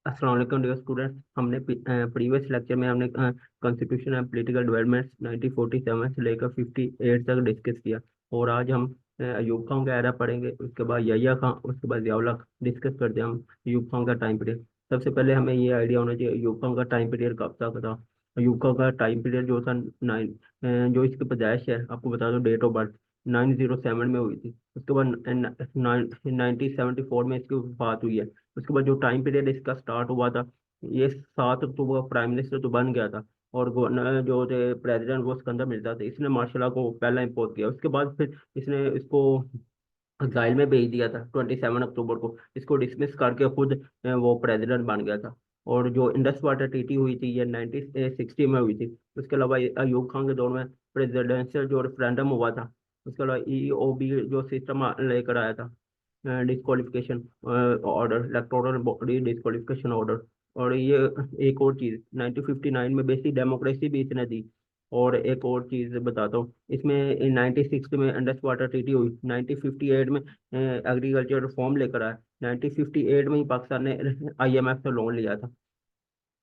अस्सलाम वालेकुम dear students. हमने प्रीवियस लेक्चर में हमने कॉन्स्टिट्यूशन एंड पॉलिटिकल डेवलपमेंट्स 1947 से लेकर 58 तक डिस्कस किया। और आज हम अयूब खान का एरा पढ़ेंगे, उसके बाद यहिया खान, उसके बाद ज़ियाउल हक। डिस्कस करते हैं हम अयूब खान का टाइम पीरियड। सबसे पहले हमें ये आइडिया होना चाहिए अयूब खान का टाइम पीरियड कब तक था। अयूब खान का टाइम पीरियड जो था जो इसकी पैदाइश है आपको बता दो, डेट ऑफ बर्थ 907 में हुई थी। उसके बाद 1974 में इसकी वफात हुई है। उसके बाद जो टाइम पीरियड इसका स्टार्ट हुआ था, ये 7 अक्टूबर को प्राइम मिनिस्टर तो बन गया था। और गवर्नर जो थे प्रेसिडेंट वो सिकंदर मिर्जा थे। इसने मार्शल लॉ को पहला इम्पोज किया। उसके बाद फिर इसने इसको एक्साइल में भेज दिया था 27 अक्टूबर को। इसको डिसमिस करके खुद वो प्रेसिडेंट बन गया था। और जो इंडस वाटर ट्रीटी हुई थी ये 1960 में हुई थी। उसके अलावा अयूब खान के दौर में प्रेसिडेंशियल जो रेफरेंडम हुआ था। उसके अलावा ईओबी जो सिस्टम लेकर आया था, disqualification order, electoral body disqualification order. और ये एक और चीज 1959 में बेसिक डेमोक्रेसी भी इसने दी। और एक और चीज बताता हूँ इसमें, 1960 में इंडस वाटर ट्रीटी हुई, 1958 में एग्रीकल्चर रिफॉर्म लेकर आया, 1958 में ही पाकिस्तान ने आईएमएफ से लोन लिया था।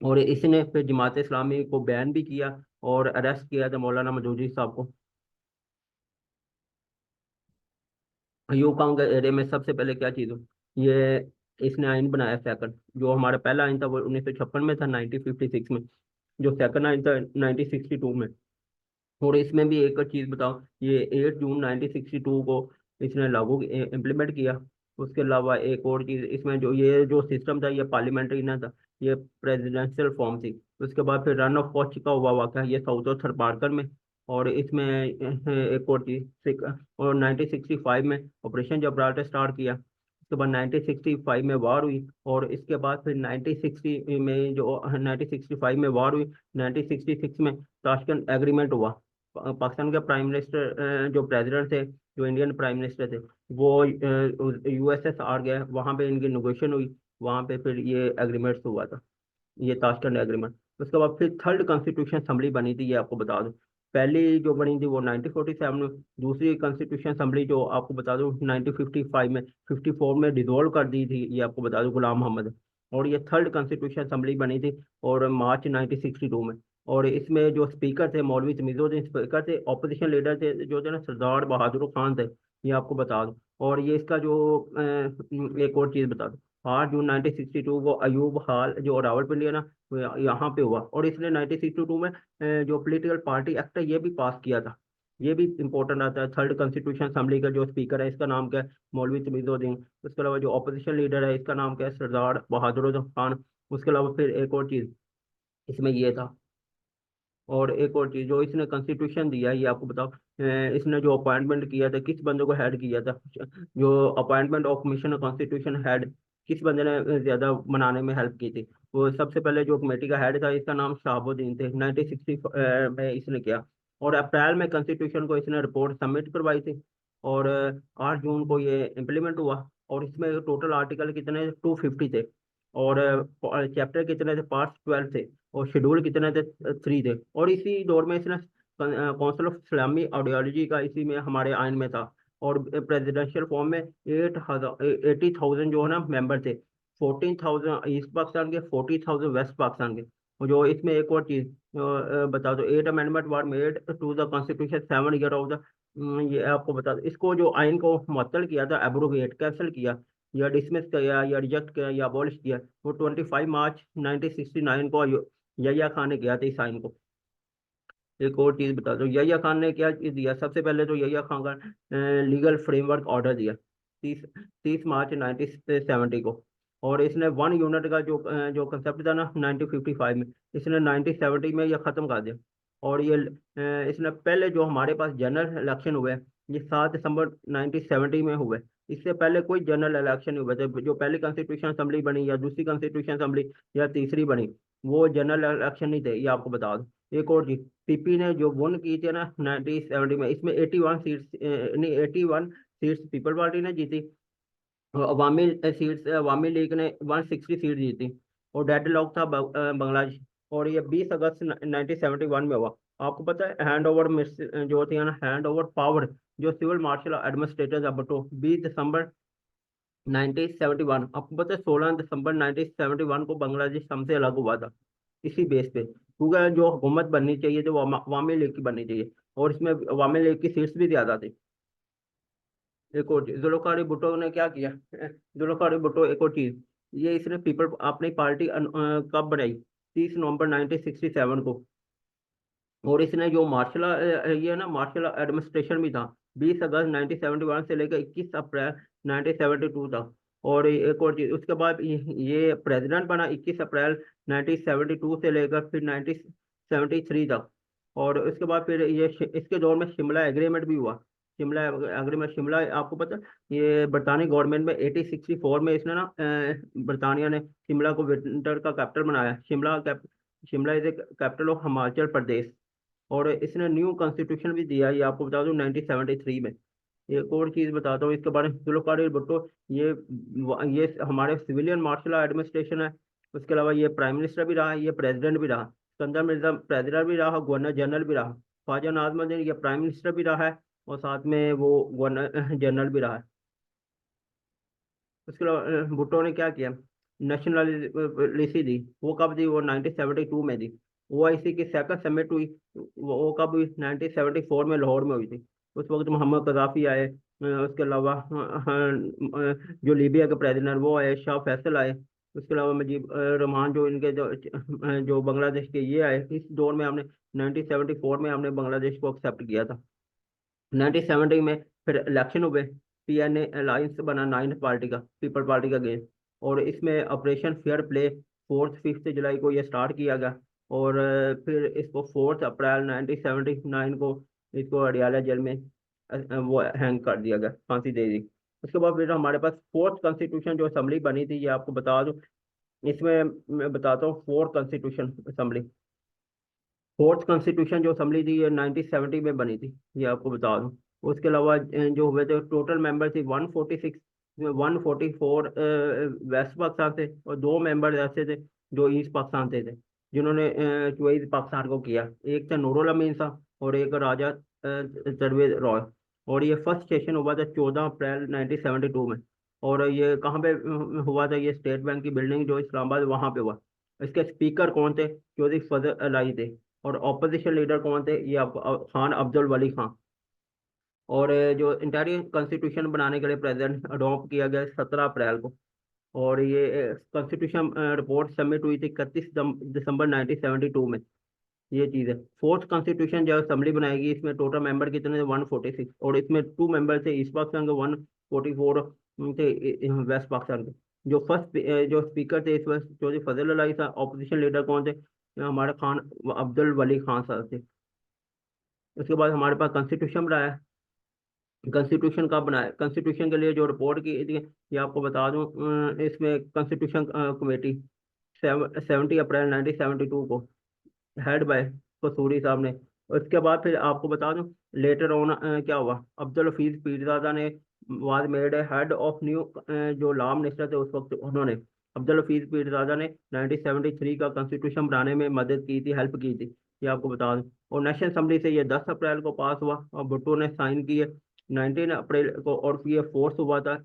और इसने फिर जमात इस्लामी को बैन भी किया और अरेस्ट किया था मौलाना मदूदी साहब को। अयूब खान के एरिया में सबसे पहले क्या चीज़ हो, ये इसने आइन बनाया सेकंड। जो हमारा पहला आइन था वो 1956 में था, 1956 में। जो सेकंड आइन था 1962 में। और इसमें भी एक चीज़ बताओ, ये 8 जून 1962 को इसने लागू इम्प्लीमेंट किया। उसके अलावा एक और चीज़ इसमें, जो ये जो सिस्टम था ये पार्लियामेंट्री ना था, ये प्रेसिडेंशियल फॉर्म थी। उसके बाद फिर रन ऑफ फौज का हुआ वाक़ा, ये साउथ और थरपारकर में। और इसमें एक और चीज, और 1965 में ऑपरेशन जबराल्टर स्टार्ट किया। उसके बाद 1965 में वार हुई। और इसके बाद फिर 1960 में जो 1965 में वार हुई, 1966 में ताशकंद एग्रीमेंट हुआ। पाकिस्तान के प्राइम मिनिस्टर जो प्रेसिडेंट थे, जो इंडियन प्राइम मिनिस्टर थे, वो यूएसएसआर गए, वहां पे इनकी नेगोशिएशन हुई। वहां पे फिर ये एग्रीमेंट हुआ था, ये ताशकंद एग्रीमेंट। उसके बाद फिर थर्ड कॉन्स्टिट्यूशन असेंबली बनी थी, ये आपको बता दूं। पहली जो बनी थी वो 1947 में। दूसरी कॉन्स्टिट्यूशन असेंबली जो आपको बता दूं 1955 में, 54 में डिसॉल्व कर दी थी, ये आपको बता दूं गुलाम मोहम्मद। और ये थर्ड कॉन्स्टिट्यूशन असेंबली बनी थी, और मार्च 1962 में। और इसमें जो स्पीकर थे मौलवी तमीजुद्दीन स्पीकर थे। ऑपोजिशन लीडर थे जो थे ना सरदार बहादुर खान थे, ये आपको बता दूं। और ये इसका जो एक और चीज बता दूं, 8 जून 1962 को अयूब हाल जो रावलपिंडी है ना, वो यहाँ पे हुआ। और इसने 1962 में जो पॉलिटिकल पार्टी एक्ट है ये भी पास किया था। ये भी इंपॉर्टेंट आता है। थर्ड कॉन्स्टिट्यूशन असेंबली का जो स्पीकर है इसका नाम क्या है, मौलवी तमीजुद्दीन। उसके अलावा जो ऑपोजिशन लीडर है इसका नाम क्या है, सरदार बहादुर खान। उसके अलावा फिर एक और चीज इसमें ये था। और एक और चीज जो इसने कॉन्स्टिट्यूशन दिया, ये आपको बताओ, इसने जो अपॉइंटमेंट किया था किस बंदे को हेड किया था, जो appointment of commission constitution head, किस बंदे ने ज्यादा बनाने में हेल्प की थी। वो सबसे पहले जो कमेटी का हेड था इसका नाम शहाबुद्दीन थे, 1960 में इसने किया। और अप्रैल में कॉन्स्टिट्यूशन को इसने रिपोर्ट सबमिट करवाई थी। और 8 जून को ये इम्प्लीमेंट हुआ। और इसमें टोटल आर्टिकल कितने, 250 थे। और चैप्टर कितने थे, पार्ट 12 थे। और शेड्यूल कितने थे, 3 थे। और इसी दौर में इसने काउंसिल ऑफ इस्लामी आइडियोलॉजी का इसी में हमारे आइन में था। और प्रेसिडेंशियल फॉर्म में 80,000 जो है ना मेंबर थे। 14,000 ईस्ट पाकिस्तान के, 40,000 वेस्ट पाकिस्तान के। और जो इसमें एक और चीज बता दो, 8 amendment were made to the constitution 7 year of the, ये आपको बता दो। इसको जो आइन को मुअत्तल किया था, एब्रोगेट कैंसिल किया, या डिसमिस किया, या रिजेक्ट किया, या अबॉलिश किया, वो 25 मार्च 1969 को यहिया खान ने किया था इस आइन को। एक और चीज बता दो, यहिया खान ने क्या चीज दिया, सबसे पहले तो यहिया खान का लीगल फ्रेमवर्क ऑर्डर दिया, 30 मार्च 1970 को। और इसने 1 यूनिट का जो कंसेप्ट था ना 1955 में, इसने 1970 में यह खत्म कर दिया। और ये इसने पहले जो हमारे पास जनरल इलेक्शन हुए, ये 7 दिसंबर 1970 में हुए। इससे पहले कोई जनरल इलेक्शन नहीं हुए थे। जो पहली कॉन्स्टिट्यूशन असेंबली बनी या दूसरी कॉन्स्टिट्यूशन असेंबली या तीसरी बनी, वो जनरल इलेक्शन नहीं थे, ये आपको बता दो। एक और चीज, पीपी ने जो वन की थी ना 1970 में, इसमें 81 सीट्स, नहीं 81 सीट्स पीपल पार्टी ने जीती। और अवामी लीग ने 160 सीट जीती। और डेडलॉक था बांग्लादेश। और ये 20 अगस्त 1971 में हुआ। आपको पता है हैंड ओवर जो थी ना, हैंड ओवर पावर जो सिविल मार्शल एडमिनिस्ट्रेटर था भुट्टो, 20 दिसंबर 1971, आपको पता है 16 दिसंबर 1971 को बांग्लादेश हमसे अलग हुआ था, इसी बेस पे, क्योंकि जो हुकूमत बननी चाहिए थी वो अवामी लीग की बननी चाहिए, और इसमें अवामी लीग की सीट्स भी ज्यादा थी। एक और चीज, जुल्फिकार भुट्टो ने क्या किया, जुल्फिकार भुट्टो एक और चीज, ये इसने पीपल अपनी पार्टी कब बनाई, 30 नवंबर 1967 को। और इसने जो ये ना मार्शल एडमिनिस्ट्रेशन भी था, 20 अगस्त 1971 से लेकर 21 अप्रैल 1972 तक। और एक और चीज, उसके बाद ये प्रेसिडेंट बना 21 अप्रैल 1972 से लेकर फिर 1973 तक। और उसके बाद फिर इसके दौर में शिमला एग्रीमेंट भी हुआ। शिमला एग्रीमेंट, शिमला आपको पता है, ये बरतानी गवर्नमेंट में 1864 में इसने ना बरतानिया ने शिमला को विंटर का कैपिटल बनाया। Shimla is capital of Himachal Pradesh. और इसने न्यू कॉन्स्टिट्यूशन भी दिया, ये आपको बता दूं 1973 में। एक और चीज बताता हूँ इसके बारे में, जुल्फिकार भुट्टो, ये हमारे सिविलियन मार्शल एडमिनिस्ट्रेशन है। उसके अलावा ये प्राइम मिनिस्टर भी रहा, ये प्रेसिडेंट भी रहा। सिकंदर मिर्जा प्रेसिडेंट भी रहा, गवर्नर जनरल भी रहा। ख्वाजा नाज़मुद्दीन ये प्राइम मिनिस्टर भी रहा है, और साथ में वो गवर्नर जनरल भी रहा है। उसके अलावा भुट्टो ने क्या किया, नेशनलिटी दी, वो कब दी, वो 1972 में दी। ओआईसी की सेकंड समिट हुई, वो कब हुई, 1974 में लाहौर में हुई थी। उस वक्त मोहम्मद कजाफी आए, उसके अलावा जो लीबिया के प्रेसिडेंट वो आए, शाह फैसल आए। उसके अलावा मुजीब रहमान, जो इनके जो बांग्लादेश के ये आए, इस दौर में हमने 1974 में हमने बांग्लादेश को एक्सेप्ट किया था। 1970 में फिर इलेक्शन हुए, पीएनए अलायंस बना 9 पार्टी का, पीपल पार्टी का गेम। और इसमें ऑपरेशन फेयर प्ले 4 5 जुलाई को ये स्टार्ट किया गया। और फिर इसको 4 अप्रैल 1979 को इसको अडियाला जेल में वो हैंग कर दिया गया, फांसी दे दी। उसके बाद फिर हमारे पास फोर्थ कॉन्स्टिट्यूशन जो असेंबली बनी थी, ये आपको बता दूं, इसमें मैं बताता हूँ। फोर्थ कॉन्स्टिट्यूशन जो असेंबली थी, ये 1970 में बनी थी, ये आपको बता दूं। उसके अलावा जो हुए थे टोटल मेंबर थी 146, इसमें 144 वेस्ट पाकिस्तान से, और 2 मेंबर ऐसे थे जो ईस्ट पाकिस्तान से थे, जिन्होंने चॉइस पाकिस्तान को किया। एक था नूरुल अमीन साहब, और एक राजा तनवीर रॉय। और ये फर्स्ट सेशन हुआ था 14 अप्रैल 1972 में। और ये कहाँ पे हुआ था, ये स्टेट बैंक की बिल्डिंग जो इस्लामाबाद, वहाँ पे हुआ। इसके स्पीकर कौन थे, चौधरी फजल अलाई थे। और ऑपोजिशन लीडर कौन थे, ये खान अब्दुल वली खान। और जो इंटरिम कॉन्स्टिट्यूशन बनाने के लिए प्रेसिडेंट अडॉप्ट किया गया 17 अप्रैल को। और ये कॉन्स्टिट्यूशन रिपोर्ट सबमिट हुई थी 31 दिसंबर 1972 में। ये चीज़ है। फोर्थ कॉन्स्टिट्यूशन जो असेंबली बनाएगी, इसमें टोटल मेंबर कितने थे, 146, और इसमें 2 मेंबर थे ईस्ट पाकिस्तान के, 144 थे वेस्ट पाकिस्तान के। जो फर्स्ट जो स्पीकर थे इस वक्त चौधरी फजल अलाई था। ऑपोजिशन लीडर कौन थे, हमारे खान अब्दुल वली खान साहब थे। उसके बाद हमारे पास कॉन्स्टिट्यूशन बनाया। कॉन्स्टिट्यूशन कब बनाया, कॉन्स्टिट्यूशन के लिए जो रिपोर्ट की थी, ये आपको बता दूं, इसमें कॉन्स्टिट्यूशन कमेटी 70 अप्रैल 1972 को, हेड बाय कसूरी साहब ने। उसके बाद फिर आपको बता दूं, लेटर ऑन क्या हुआ, अब्दुल हफीज पीरजादा ने was made head of new, जो लॉ मिनिस्टर थे उस वक्त, उन्होंने, अब्दुल हफीज पीरजादा ने 1973 का कॉन्स्टिट्यूशन बनाने में मदद की थी, हेल्प की थी, ये आपको बता दूं। और नेशनल असम्बली से ये 10 अप्रैल को पास हुआ, और भुट्टो ने साइन किए 19 अप्रैल को, और ये फोर्स हुआ था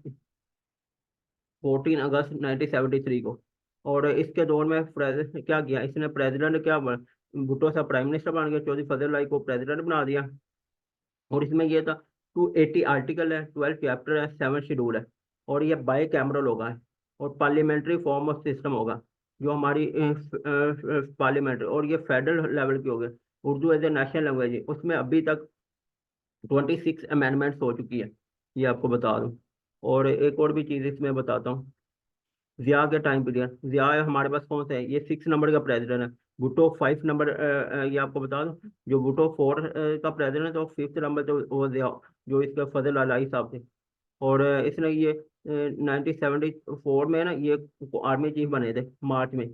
14 अगस्त 1973 को। और इसके दौर में क्या किया इसने, प्रेसिडेंट क्या भुट्टो सा प्राइम मिनिस्टर बन गया, चौधरी फजल लाई को प्रेसिडेंट बना दिया। और इसमें ये था 280 आर्टिकल है, 12 चैप्टर है, 7 शेड्यूल है। और ये बाई कैमरल होगा, और पार्लियामेंट्री फॉर्म ऑफ सिस्टम होगा, जो हमारी पार्लियामेंट्री, और ये फेडरल लेवल की होगी। Urdu as a national language है, उसमें अभी तक 26 अमेंडमेंट्स हो चुकी है, ये आपको बता दूं। और एक और भी चीज़ इसमें बताता हूँ, जिया के टाइम पीरियड, जिया हमारे पास कौन सा है, ये 6 नंबर का प्रेसिडेंट है। भुट्टो 5 नंबर, ये आपको बता दूं, जो भुट्टो 4 का प्रेसिडेंट है, तो 5th नंबर तो वो जिया, जो इसके फजल अलाई साहब थे। और इसने ये 1974 में ना ये आर्मी चीफ बने थे मार्च में।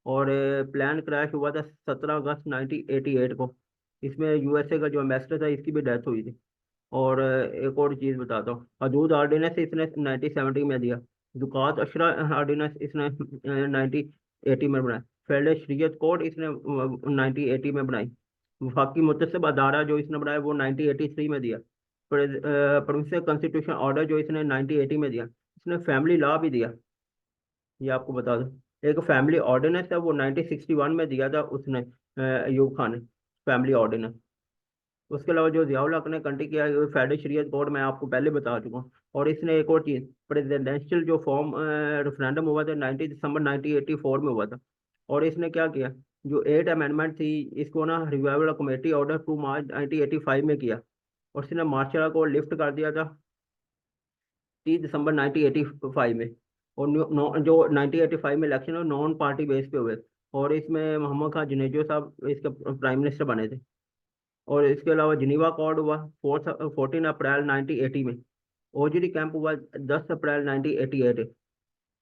और प्लान क्रैश हुआ था 17 अगस्त 1988 को। इसमें यूएसए का जो एम्बेसडर था, इसकी भी डेथ हुई थी। और एक और चीज़ बताता हूँ, हदूद आर्डिनेंस इसने 1970 में दिया। ज़ुकात अशरा आर्डिनेंस इसने 1980 में बनाया। फेडरल शरीयत कोड इसने 1980 में बनाई। वफाकी मुतसिब अदारा जो इसने बनाया, वो 1983 में दिया। प्रोविंशियल कॉन्स्टिट्यूशन ऑर्डर जो इसने 1980 में दिया। उसने फैमिली लॉ भी दिया, ये आपको बता दूं। एक फैमिली ऑर्डिनेंस है, वो 1961 में दिया था उसने, अयूब खान ने, फैमिली ऑर्डिनेंस। उसके अलावा जो जियाउल हक ने कंट्री किया फेडरल शरीयत कोड, मैं आपको पहले बता चुका हूँ। और इसने एक और चीज़, प्रेसिडेंशियल जो फॉर्म रेफरेंडम हुआ था 19 दिसंबर 1984 में हुआ था। और इसने क्या किया, जो 8 अमेंडमेंट थी, इसको ना रिवाइवल कमेटी ऑर्डर 2 मार्च 1985 में किया। और इसने मार्शल को लिफ्ट कर दिया था 30 दिसंबर 1985 में। और जो 1985 में इलेक्शन नॉन पार्टी बेस पे हुए। और इसमें मोहम्मद खान जुनेजो साहब इसके प्राइम मिनिस्टर बने थे। और इसके अलावा जिनीवा अकॉर्ड हुआ 14 अप्रैल 1980 में। ओजीडी कैंप हुआ 10 अप्रैल 1988।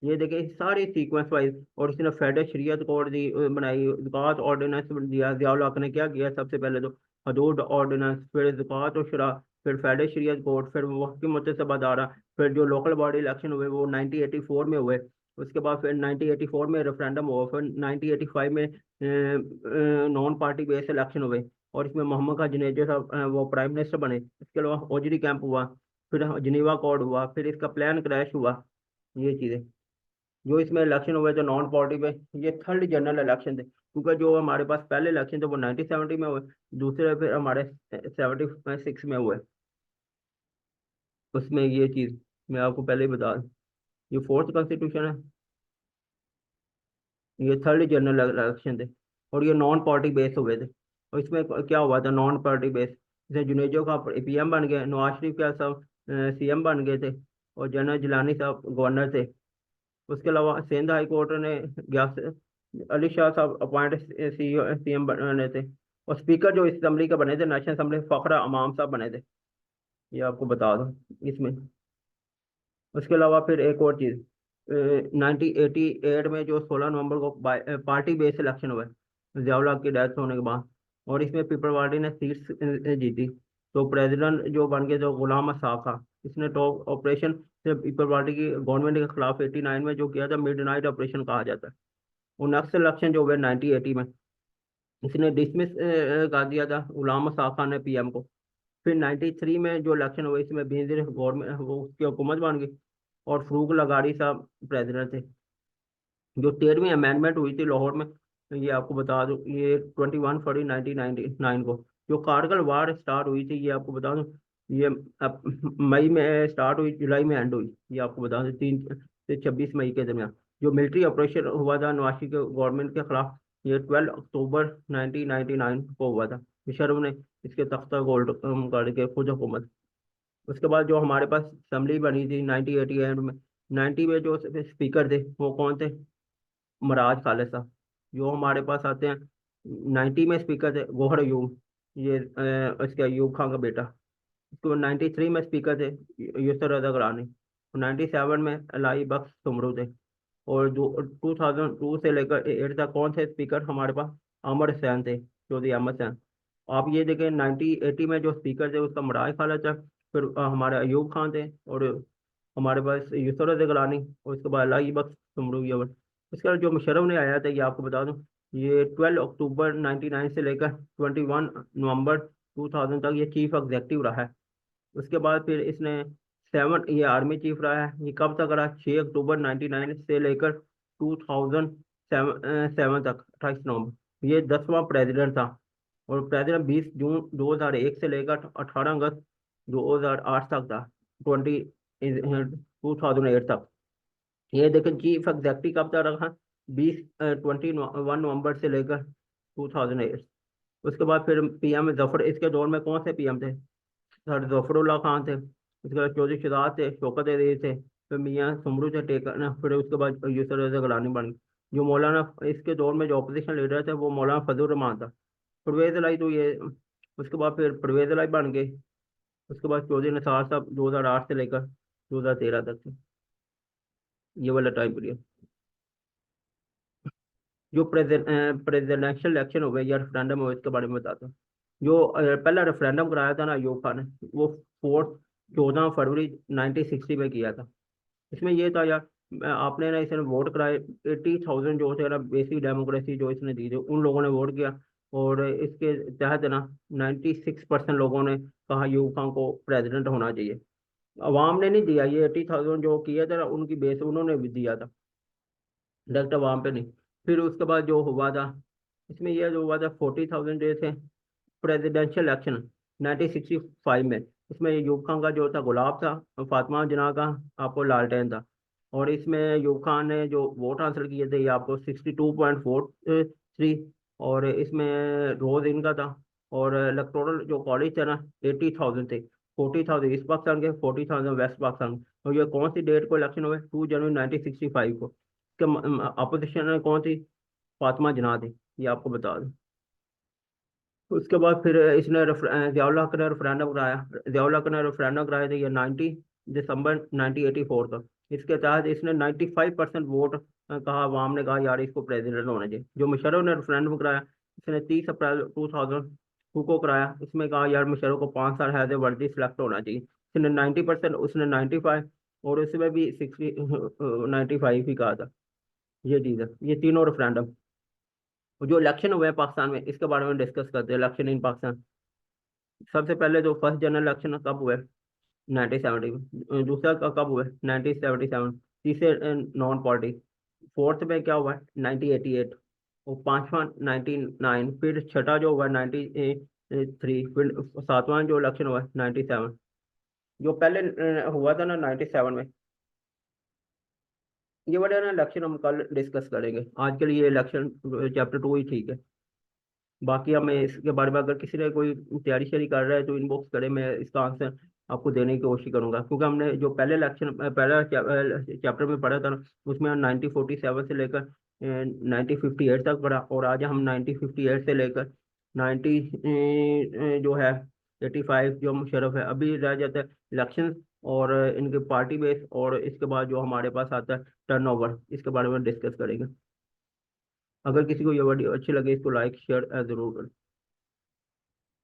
ये देखिए सारी सीक्वेंस वाइज। और इसने फेडरल शरीयत कोड दी बनाई, ज़कात ऑर्डिनेंस दिया। ज़ियाउल हक ने क्या किया, सबसे पहले तो हदूद ऑर्डिनेंस, फिर ज़कात और शरा, फिर फेडरल शरीयत कोड, फिर वक्त की मुतसब अदारा, फिर जो लोकल बॉडी इलेक्शन हुए वो 1984 में हुए। उसके बाद फिर 1984 में रेफरेंडम हुआ, फिर 1985 में नॉन पार्टी बेस्ड इलेक्शन हुए। और इसमें मोहम्मद खान जुनेजो साहब वो प्राइम मिनिस्टर बने। इसके अलावा ओजीडी कैंप हुआ, फिर जिनीवा कोड हुआ, फिर इसका प्लान क्रैश हुआ। ये चीज़ें जो इसमें इलेक्शन हुए थे नॉन पार्टी पे, ये थर्ड जनरल इलेक्शन थे, क्योंकि जो हमारे पास पहले इलेक्शन थे वो 1970 में हुए, दूसरे फिर हमारे 76 में हुए। उसमें ये चीज़ मैं आपको पहले ही बता दूं। ये फोर्थ कॉन्स्टिट्यूशन है, ये थर्ड जनरल इलेक्शन थे। और ये नॉन पार्टी बेस हुए थे। और इसमें क्या हुआ था नॉन पार्टी बेस, जैसे जुनेजो का पीएम बन गए, नवाज शरीफ का सब सीएम बन गए थे, और जनरल जिलानी साहब गवर्नर थे। उसके अलावा सिंध हाई कोर्ट ने गयास अली शाह साहब अपॉइंट सीएम बने थे। और स्पीकर जो इस असेंबली के बने थे, नेशनल असेंबली, फखरा अमाम साहब बने थे। ये आपको बता दूं इसमें। उसके अलावा फिर एक और चीज़, 1988 में जो 16 नवंबर को पार्टी बेस्ड इलेक्शन हुए जियाउल हक की डेथ होने के बाद। और इसमें पीपल पार्टी ने सीट्स जीती। तो प्रेसिडेंट जो बन गए, जो गुलाम असाफ था, इसने टॉप ऑपरेशन पीपल पार्टी की गवर्नमेंट के खिलाफ 89 में जो किया था, मिड नाइट ऑपरेशन कहा जाता है। और नेक्स्ट इलेक्शन जो हुए 1980 में, इसने डिसमिस कर दिया था गुलाम असाफ खान ने पीएम को। फिर 93 में जो इलेक्शन हुए, इसमें बेनजीर गवर्नमेंट वो उसकी हुकूमत बन गई। और फरूक लगाड़ी साहब प्रेसिडेंट थे। जो 13वीं अमेंडमेंट हुई थी लाहौर में, ये आपको बता दूं, ये 21 फरवरी 1999 को। जो कारगिल वार स्टार्ट हुई थी, ये आपको बता दूं, ये मई में स्टार्ट हुई, जुलाई में एंड हुई। ये आपको बता दूं 3 से 26 मई के दरमियान जो मिलिट्री ऑपरेशन हुआ था नवाशी के गवर्नमेंट के खिलाफ, ये 12 अक्टूबर 1999 को हुआ था। मुशर्रफ ने इसके तख्ता गोल्ड करके खुद हुकूमत। उसके बाद जो हमारे पास असेंबली बनी थी 1988 में, 90 में जो स्पीकर थे वो कौन थे, मराज खालिद साहब। जो हमारे पास आते हैं 90 में स्पीकर थे गौहर अयूब, ये इसके अयूब खान का बेटा। उसके बाद 93 में स्पीकर थे यूसर रजा गिलानी। 97 में अलाई बख्श सुमरू थे। और जो 2002 से लेकर 8 तक कौन थे स्पीकर हमारे पास, अमर हुसैन थे, चौधरी अहमद हुसैन। आप ये देखें 1980 में जो स्पीकर थे उसका मराज खालिद था। फिर हमारे अयूब खान थे। और हमारे पास यूसर रजा गिलानी। और उसके बाद अलाई बख्श सुमरू ये। उसके बाद जो मुशर्रफ ने आया था, ये आपको बता दूं, ये 12 अक्टूबर 99 से लेकर 21 नवंबर 2000 तक ये चीफ एग्जेक्टिव रहा है। उसके बाद फिर इसने 7 ये आर्मी चीफ रहा है। ये कब तक रहा, 6 अक्टूबर 99 से लेकर 2007 तक, 28 नवंबर। ये 10वां प्रेसिडेंट था। और प्रेसिडेंट 20 जून 2001 से लेकर 18 अगस्त 2008 तक था, 2008 तक। ये देखो चीफ एग्जेक्टिव कब तक रखा, 21 नवंबर से लेकर 2008। उसके बाद फिर पीएम जफर, इसके दौर में कौन से पीएम थे, सर जफरुल्लाह खान थे। उसके बाद चौधरी शहजाद थे, शौकत अली थे, फिर मियाँ सुमरू थे टेकर, फिर उसके बाद यूसुफ रजा गिलानी बन गए। जो मौलाना, इसके दौर में जो अपोजिशन लीडर थे वो मौलाना फजल रहमान था। परवेज इलाही तो ये, उसके बाद फिर परवेज इलाही बन गए। उसके बाद चौधरी निसार साहब 2008 से लेकर 2013 तक थे। ये वाला टाइम पीरियड। जो प्रेसिडेंशियल इलेक्शन हो गए या रेफरेंडम हो, इसके बारे में बताता हूँ। जो पहला रेफरेंडम कराया था ना अयूब खान ने, वो 14 फरवरी 1960 में किया था। इसमें ये था यार, आपने ना इसने वोट कराए 80,000 जो थे ना, बेसिक डेमोक्रेसी जो इसने दी थी, उन लोगों ने वोट किया। और इसके तहत ना 96% लोगों ने कहा अयूब खान को प्रेसिडेंट होना चाहिए। अवाम ने नहीं दिया, ये 80,000 जो किया था उनकी बेस उन्होंने भी दिया था, डायरेक्ट अवाम पे नहीं। फिर उसके बाद जो हुआ था, इसमें यह जो हुआ था 40,000 जो थे प्रेसिडेंशियल इलेक्शन 1965 में। इसमें यूब खान का जो था गुलाब था, फातिमा जना का आपको लालटेन था। और इसमें यूब खान ने जो वोट हासिल किए थे ये आपको 62.43। और इसमें रोज इनका था। और इलेक्टोरल जो कॉलेज थे ना 80,000 थे। 40,000 ईस्ट पाकिस्तान के, 40,000 वेस्ट पाकिस्तान के। और ये कौन सी डेट को इलेक्शन हुए? 2 जनवरी 1965 को। इसके अपोजिशन में कौन थी? फातिमा जना थी, ये आपको बता दूं। उसके बाद फिर इसने ज़ियाउल हक ने रेफरेंडम कराया। ज़ियाउल हक ने रेफरेंडम कराया था ये 90 दिसंबर 1984 का। इसके तहत इसने 95% वोट कहा, अवाम ने कहा यार इसको प्रेसिडेंट होना चाहिए। जो मुशर्रफ ने रेफरेंडम कराया, इसने 30 अप्रैल 2002 को कराया। इसमें कहा यार मुशर्रफ को 5 साल हैज ए वर्दी सिलेक्ट होना चाहिए। इसने 90%, उसने 95, और उसमें भी 95 ही कहा था। ये चीज़ है, ये तीनों रेफरेंडम। जो इलेक्शन हुए हैं पाकिस्तान में, इसके बारे में डिस्कस करते हैं। इलेक्शन इन पाकिस्तान, सबसे पहले जो फर्स्ट जनरल इलेक्शन कब हुआ है? 1970 में। दूसरा का कब हुआ है? 1977। तीसरे नॉन पार्टी। फोर्थ में क्या हुआ है? 1988। और पांचवा 1999। फिर छठा जो हुआ है 93। फिर सातवां जो इलेक्शन हुआ है 97। जो पहले हुआ था ना 97 में। ये वाला ना इलेक्शन हम कल डिस्कस करेंगे, आज के लिए इलेक्शन चैप्टर 2 ही ठीक है। बाकी हमें इसके बारे में अगर किसी ने कोई तैयारी शैयारी कर रहा है तो इनबॉक्स करे, मैं इसका आंसर आपको देने की कोशिश करूंगा। क्योंकि हमने जो पहले इलेक्शन पहला चैप्टर में पढ़ा था ना, उसमें हम 1947 से लेकर 1958 तक पढ़ा। और आज हम 1958 से लेकर 90 जो है 85 जो मुशर्रफ है। अभी रह जाता है इलेक्शन और इनके पार्टी बेस। और इसके बाद जो हमारे पास आता है टर्न ओवर, इसके बारे में डिस्कस करेंगे। अगर किसी को ये वीडियो अच्छी लगे इसको लाइक शेयर जरूर करें।